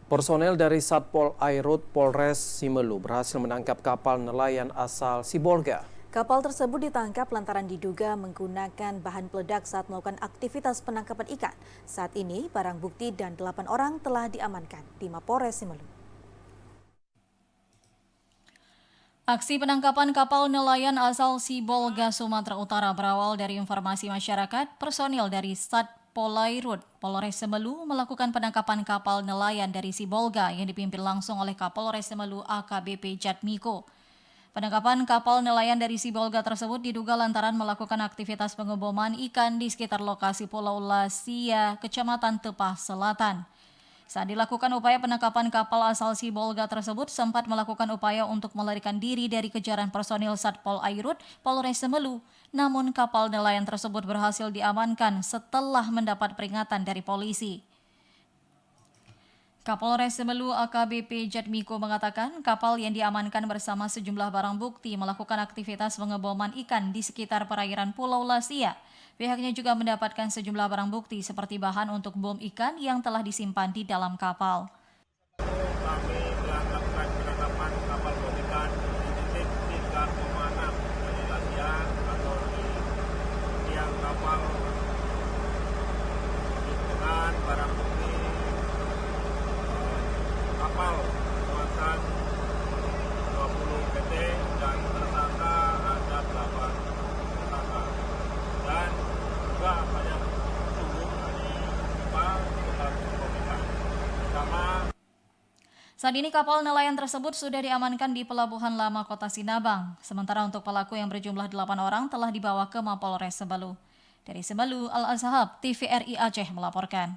Personel dari Satpol Airut Polres Simelu berhasil menangkap kapal nelayan asal Sibolga. Kapal tersebut ditangkap lantaran diduga menggunakan bahan peledak saat melakukan aktivitas penangkapan ikan. Saat ini, barang bukti dan 8 orang telah diamankan di Mapores Simelu. Aksi penangkapan kapal nelayan asal Sibolga, Sumatera Utara berawal dari informasi masyarakat. Personil dari Satpol Airut Polres Simelu melakukan penangkapan kapal nelayan dari Sibolga yang dipimpin langsung oleh Kapolres Simelu AKBP Jatmiko. Penangkapan kapal nelayan dari Sibolga tersebut diduga lantaran melakukan aktivitas pengeboman ikan di sekitar lokasi Pulau Lasia, Kecamatan Tepah Selatan. Saat dilakukan upaya penangkapan kapal asal Sibolga tersebut sempat melakukan upaya untuk melarikan diri dari kejaran personil Satpol Airut Polres Simelu. Namun kapal nelayan tersebut berhasil diamankan setelah mendapat peringatan dari polisi. Kapolres Simelu AKBP Jatmiko mengatakan kapal yang diamankan bersama sejumlah barang bukti melakukan aktivitas pengeboman ikan di sekitar perairan Pulau Lasia. Pihaknya juga mendapatkan sejumlah barang bukti seperti bahan untuk bom ikan yang telah disimpan di dalam kapal. Kami melakukan penangkapan kapal bom ikan di titik 3,6 dari Lasia atau di tiang kapal dengan barang bukti kapal muatan 20 pt dan tersangka ada 8 tersangka dan juga banyak sumber dari kapal sekitar ikan bersama. Saat ini kapal nelayan tersebut sudah diamankan di Pelabuhan Lama Kota Sinabang. Sementara untuk pelaku yang berjumlah 8 orang telah dibawa ke Mapolres Simelu. Dari Simelu, Al-Azhab, TVRI Aceh melaporkan.